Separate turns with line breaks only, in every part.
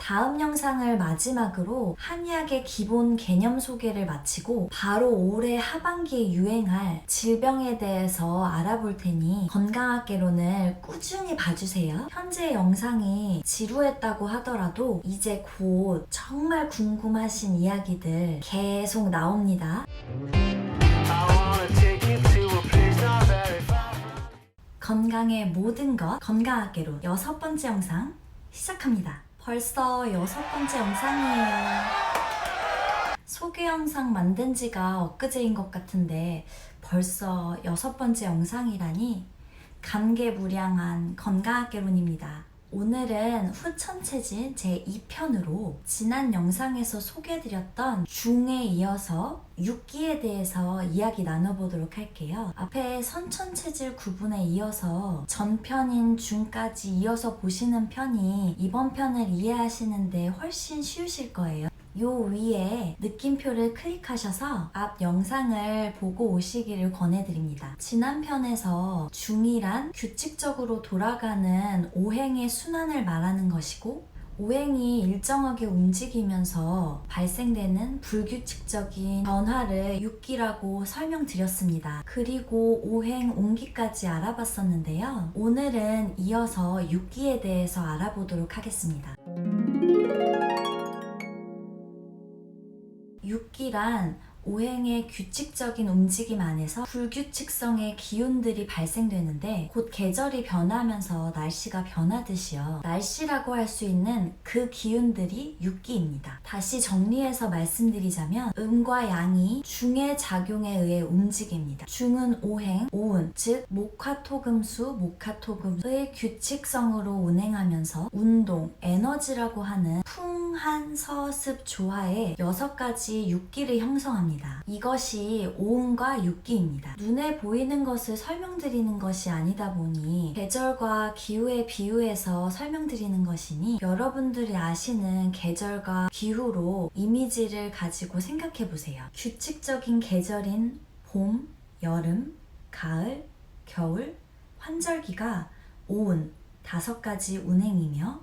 다음 영상을 마지막으로 한의학의 기본 개념 소개를 마치고 바로 올해 하반기에 유행할 질병에 대해서 알아볼 테니 건강학개론을 꾸준히 봐주세요. 현재 영상이 지루했다고 하더라도 이제 곧 정말 궁금하신 이야기들 계속 나옵니다. 건강의 모든 것 건강학개론 6번째 영상 시작합니다. 벌써 6번째 영상이에요. 소개 영상 만든 지가 엊그제인 것 같은데 벌써 6번째 영상이라니 감개무량한 건강학개론입니다. 오늘은 후천체질 제2편으로 지난 영상에서 소개해드렸던 중에 이어서 6기에 대해서 이야기 나눠보도록 할게요. 앞에 선천체질 구분에 이어서 전편인 중까지 이어서 보시는 편이 이번 편을 이해하시는데 훨씬 쉬우실 거예요. 요 위에 느낌표를 클릭하셔서 앞 영상을 보고 오시기를 권해드립니다. 지난 편에서 중이란 규칙적으로 돌아가는 오행의 순환을 말하는 것이고 오행이 일정하게 움직이면서 발생되는 불규칙적인 변화를 육기라고 설명드렸습니다. 그리고 오행 옹기까지 알아봤었는데요. 오늘은 이어서 육기에 대해서 알아보도록 하겠습니다. 육기란 오행의 규칙적인 움직임 안에서 불규칙성의 기운들이 발생되는데 곧 계절이 변하면서 날씨가 변하듯이요. 날씨라고 할 수 있는 그 기운들이 육기입니다. 다시 정리해서 말씀드리자면 음과 양이 중의 작용에 의해 움직입니다. 중은 오행, 오운, 즉 목화토금수, 목화토금의 규칙성으로 운행하면서 운동, 에너지라고 하는 풍한서습 조화의 6가지 육기를 형성합니다. 이것이 오운과 육기입니다. 눈에 보이는 것을 설명드리는 것이 아니다 보니 계절과 기후에 비유해서 설명드리는 것이니 여러분들이 아시는 계절과 기후로 이미지를 가지고 생각해 보세요. 규칙적인 계절인 봄, 여름, 가을, 겨울, 환절기가 오운 5가지 운행이며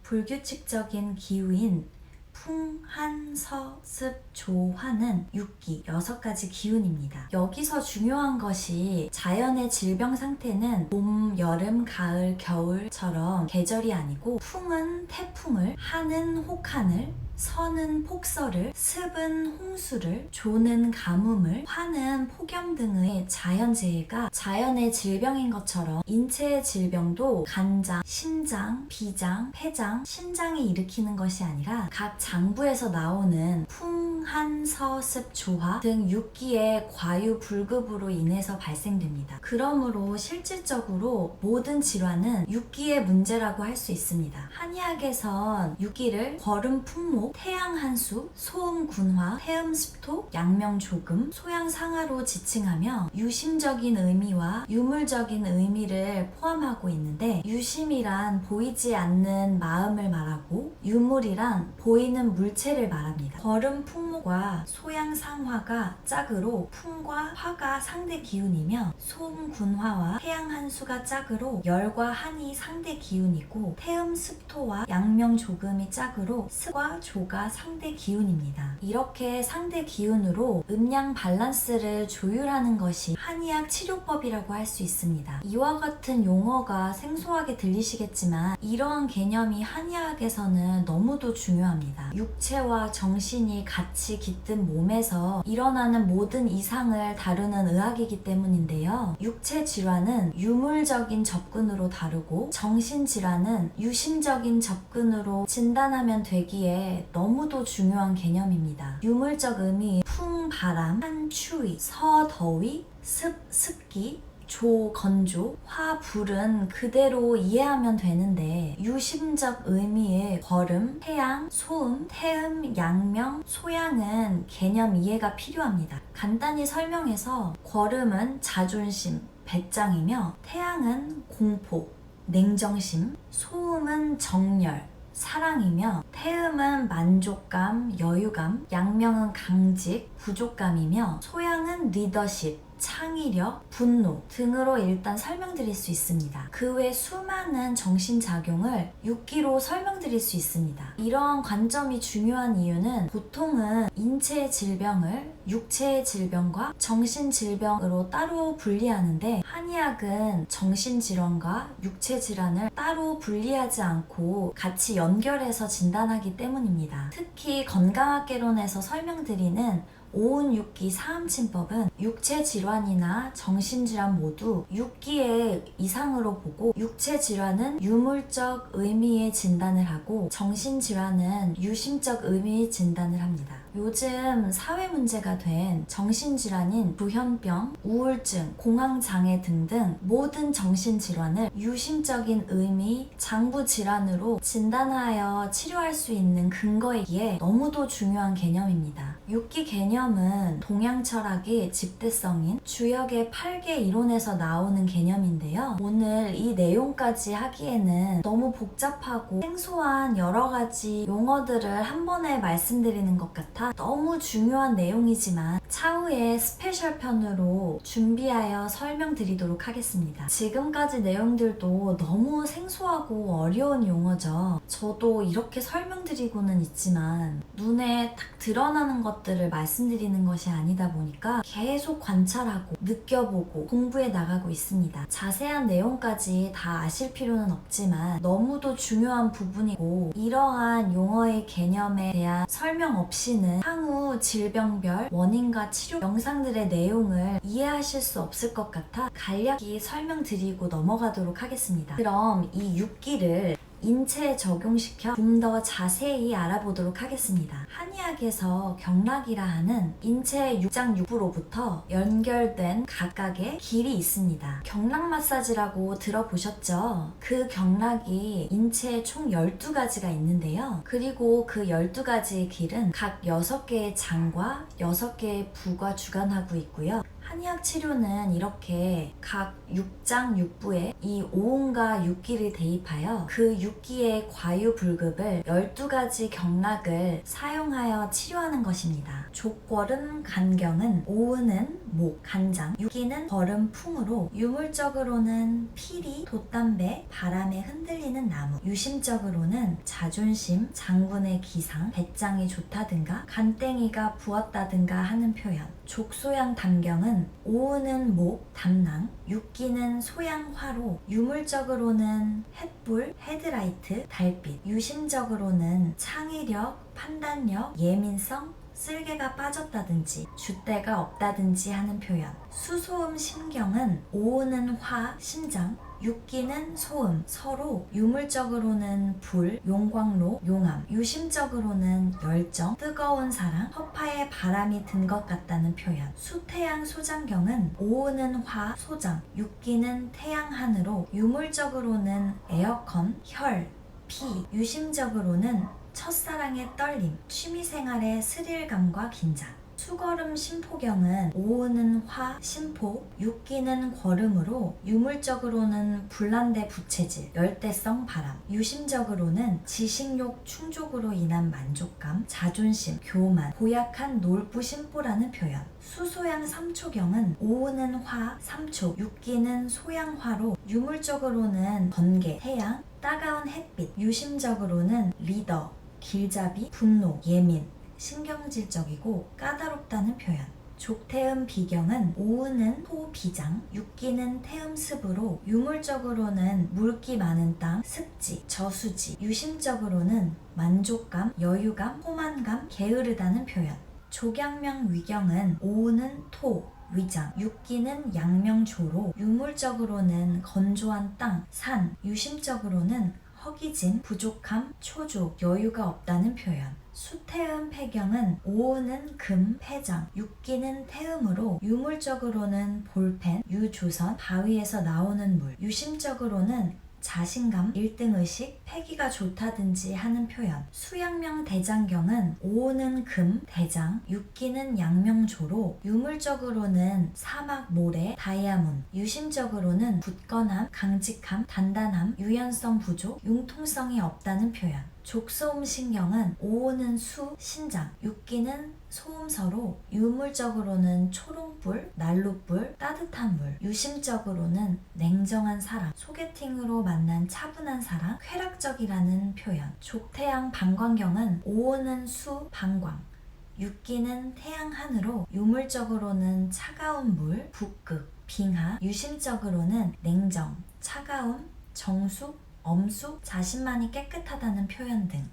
불규칙적인 기후인 풍한서습 조화는 육기 6가지 기운입니다. 여기서 중요한 것이 자연의 질병 상태는 봄, 여름, 가을, 겨울처럼 계절이 아니고 풍은 태풍을, 한은 혹한을, 서는 폭설을, 습은 홍수를, 조는 가뭄을, 화는 폭염 등의 자연재해가 자연의 질병인 것처럼 인체의 질병도 간장, 심장, 비장, 폐장, 신장이 일으키는 것이 아니라 각 장부에서 나오는 풍한서습 조화 등 육기의 과유불급으로 인해서 발생됩니다. 그러므로 실질적으로 모든 질환은 육기의 문제라고 할 수 있습니다. 한의학에선 육기를 거름풍목, 태양한수, 소음군화, 태음습토, 양명조금, 소양상하로 지칭하며 유심적인 의미와 유물적인 의미를 포함하고 있는데 유심이란 보이지 않는 마음을 말하고 유물이란 보이는 물체를 말합니다. 거름풍목과 소양상화가 짝으로 풍과 화가 상대 기운이며 소음군화와 태양한수가 짝으로 열과 한이 상대 기운이고 태음습토와 양명조금이 짝으로 습과 조가 상대 기운입니다. 이렇게 상대 기운으로 음양 밸런스를 조율하는 것이 한의학 치료법이라고 할 수 있습니다. 이와 같은 용어가 생소하게 들리시겠지만 이러한 개념이 한의학에서는 너무도 중요합니다. 육체와 정신이 같이 깃든 몸에서 일어나는 모든 이상을 다루는 의학이기 때문인데요. 육체 질환은 유물적인 접근으로 다루고 정신 질환은 유심적인 접근으로 진단하면 되기에 너무도 중요한 개념입니다. 유물적 의미 풍, 바람, 한, 추위, 서, 더위, 습, 습기, 조, 건조, 화, 불은 그대로 이해하면 되는데 유심적 의미의 거름, 태양, 소음, 태음, 양명, 소양은 개념 이해가 필요합니다. 간단히 설명해서 거름은 자존심, 배짱이며 태양은 공포, 냉정심, 소음은 정열, 사랑이며 태음은 만족감, 여유감, 양명은 강직, 부족감이며 소양은 리더십, 창의력, 분노 등으로 일단 설명드릴 수 있습니다. 그 외 수많은 정신작용을 6기로 설명드릴 수 있습니다. 이러한 관점이 중요한 이유는 보통은 인체 질병을 육체의 질병과 정신질병으로 따로 분리하는데 한의학은 정신질환과 육체질환을 따로 분리하지 않고 같이 연결해서 진단하기 때문입니다. 특히 건강학개론에서 설명드리는 오은6기 사암침법은 육체질환이나 정신질환 모두 6기의 이상으로 보고 육체질환은 유물적 의미의 진단을 하고 정신질환은 유심적 의미의 진단을 합니다. 요즘 사회 문제가 된 정신질환인 조현병, 우울증, 공황장애 등등 모든 정신질환을 유심적인 의미, 장부질환으로 진단하여 치료할 수 있는 근거이기에 너무도 중요한 개념입니다. 6기 개념은 동양철학의 집대성인 주역의 8개 이론에서 나오는 개념인데요. 오늘 이 내용까지 하기에는 너무 복잡하고 생소한 여러 가지 용어들을 한 번에 말씀드리는 것 같아 너무 중요한 내용이지만 차후에 스페셜 편으로 준비하여 설명드리도록 하겠습니다. 지금까지 내용들도 너무 생소하고 어려운 용어죠. 저도 이렇게 설명드리고는 있지만 눈에 딱 드러나는 것들을 말씀드리는 것이 아니다 보니까 계속 관찰하고 느껴보고 공부해 나가고 있습니다. 자세한 내용까지 다 아실 필요는 없지만 너무도 중요한 부분이고 이러한 용어의 개념에 대한 설명 없이는 향후 질병별 원인과 치료 영상들의 내용을 이해하실 수 없을 것 같아 간략히 설명드리고 넘어가도록 하겠습니다. 그럼 이 6기를 인체에 적용시켜 좀 더 자세히 알아보도록 하겠습니다. 한의학에서 경락이라 하는 인체의 6장 6부로부터 연결된 각각의 길이 있습니다. 경락 마사지라고 들어보셨죠? 그 경락이 인체에 총 12가지가 있는데요. 그리고 그 12가지의 길은 각 6개의 장과 6개의 부가 주관하고 있고요. 한의학 치료는 이렇게 각 6장 6부에 이 오온과 6기를 대입하여 그 6기의 과유불급을 12가지 경락을 사용하여 치료하는 것입니다. 족궐은 간경은, 오은은 목, 간장, 6기는 벌은 풍으로 유물적으로는 피리, 돛담배, 바람에 흔들리는 나무, 유심적으로는 자존심, 장군의 기상, 배짱이 좋다든가 간땡이가 부었다든가 하는 표현, 족소양 담경은 오은은 목, 담낭, 6기는 소양화로 유물적으로는 햇불, 헤드라이트, 달빛, 유심적으로는 창의력, 판단력, 예민성, 쓸개가 빠졌다든지 줏대가 없다든지 하는 표현, 수소음 심경은 오은은 화, 심장, 6기는 소음, 서로 유물적으로는 불, 용광로, 용암, 유심적으로는 열정, 뜨거운 사랑, 허파에 바람이 든 것 같다는 표현, 수태양 소장경은 오은은 화, 소장, 6기는 태양한으로 유물적으로는 에어컨, 혈, 피, 유심적으로는 첫사랑의 떨림, 취미생활의 스릴감과 긴장, 수거름 심포경은 오은은 화, 심포, 6기는 거름으로 유물적으로는 불난데 부채질, 열대성 바람, 유심적으로는 지식욕 충족으로 인한 만족감, 자존심, 교만, 고약한 놀부 심보라는 표현, 수소양 삼초경은 오은은 화, 삼초, 6기는 소양화로 유물적으로는 번개, 태양, 따가운 햇빛, 유심적으로는 리더, 길잡이, 분노, 예민, 신경질적이고 까다롭다는 표현. 족태음 비경은 오은은 토 비장, 6기는 태음습으로 유물적으로는 물기 많은 땅, 습지, 저수지, 유심적으로는 만족감, 여유감, 호만감, 게으르다는 표현. 족양명 위경은 오은은 토, 위장, 6기는 양명조로 유물적으로는 건조한 땅, 산, 유심적으로는 허기짐, 부족함, 초조, 여유가 없다는 표현. 수태음 폐경은 오은은 금, 폐장, 6기는 태음으로 유물적으로는 볼펜, 유조선, 바위에서 나오는 물, 유심적으로는 자신감, 1등의식, 패기가 좋다든지 하는 표현. 수양명 대장경은 오은은 금, 대장, 6기는 양명조로 유물적으로는 사막, 모래, 다이아몬, 유심적으로는 굳건함, 강직함, 단단함, 유연성 부족, 융통성이 없다는 표현. 족소음신경은 오오는 수, 신장, 육기는 소음서로 유물적으로는 초롱불, 난로불, 따뜻한 물, 유심적으로는 냉정한 사랑, 소개팅으로 만난 차분한 사랑, 쾌락적이라는 표현. 족태양 방광경은 오오는 수, 방광, 육기는 태양한으로 유물적으로는 차가운 물, 북극, 빙하, 유심적으로는 냉정, 차가움, 정숙, 엄숙, 자신만이 깨끗하다는 표현 등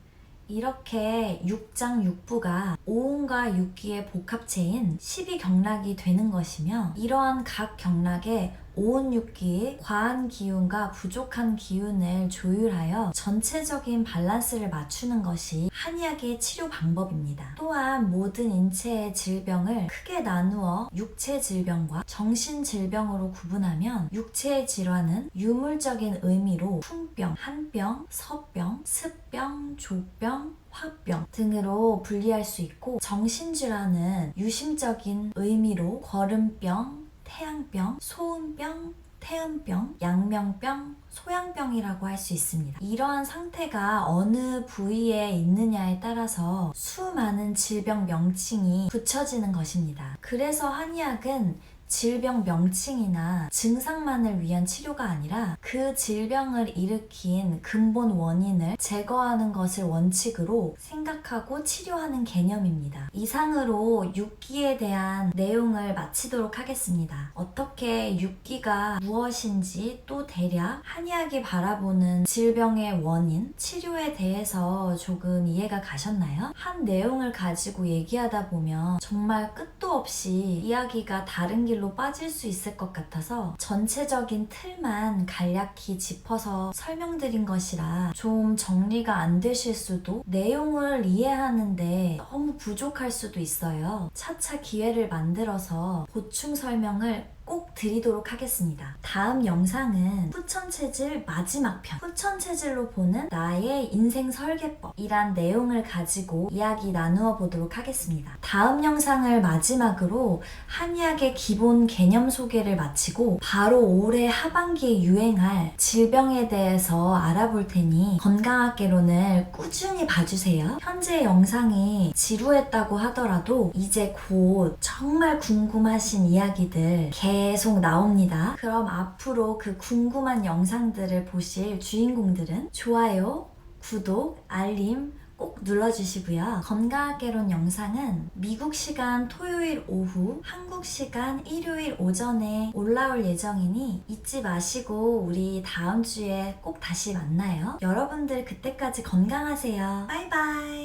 이렇게 육장 육부가 오온과 육기의 복합체인 12경락이 되는 것이며 이러한 각 경락에 오온 육기의 과한 기운과 부족한 기운을 조율하여 전체적인 밸런스를 맞추는 것이 한의학의 치료 방법입니다. 또한 모든 인체의 질병을 크게 나누어 육체 질병과 정신 질병으로 구분하면 육체의 질환은 유물적인 의미로 풍병, 한병, 서병, 습병, 조병, 화병 등으로 분리할 수 있고 정신질환은 유심적인 의미로 거름병, 태양병, 소음병, 태음병, 양명병, 소양병이라고 할 수 있습니다. 이러한 상태가 어느 부위에 있느냐에 따라서 수많은 질병 명칭이 붙여지는 것입니다. 그래서 한의학은 질병 명칭이나 증상만을 위한 치료가 아니라 그 질병을 일으킨 근본 원인을 제거하는 것을 원칙으로 생각하고 치료하는 개념입니다. 이상으로 육기에 대한 내용을 마치도록 하겠습니다. 어떻게 육기가 무엇인지 또 대략 한의학이 바라보는 질병의 원인, 치료에 대해서 조금 이해가 가셨나요? 한 내용을 가지고 얘기하다 보면 정말 끝도 없이 이야기가 다른 길로 빠질 수 있을 것 같아서 전체적인 틀만 간략히 짚어서 설명드린 것이라 좀 정리가 안 되실 수도 내용을 이해하는데 너무 부족할 수도 있어요. 차차 기회를 만들어서 보충 설명을 꼭 드리도록 하겠습니다. 다음 영상은 후천체질 마지막 편, 후천체질로 보는 나의 인생 설계법이란 내용을 가지고 이야기 나누어 보도록 하겠습니다. 다음 영상을 마지막으로 한의학의 기본 개념 소개를 마치고 바로 올해 하반기에 유행할 질병에 대해서 알아볼 테니 건강학개론을 꾸준히 봐주세요. 현재 영상이 지루했다고 하더라도 이제 곧 정말 궁금하신 이야기들 계속 나옵니다. 그럼 앞으로 그 궁금한 영상들을 보실 주인공들은 좋아요, 구독, 알림 꼭 눌러주시고요. 건강학개론 영상은 미국 시간 토요일 오후, 한국 시간 일요일 오전에 올라올 예정이니 잊지 마시고 우리 다음 주에 꼭 다시 만나요. 여러분들 그때까지 건강하세요. 바이바이.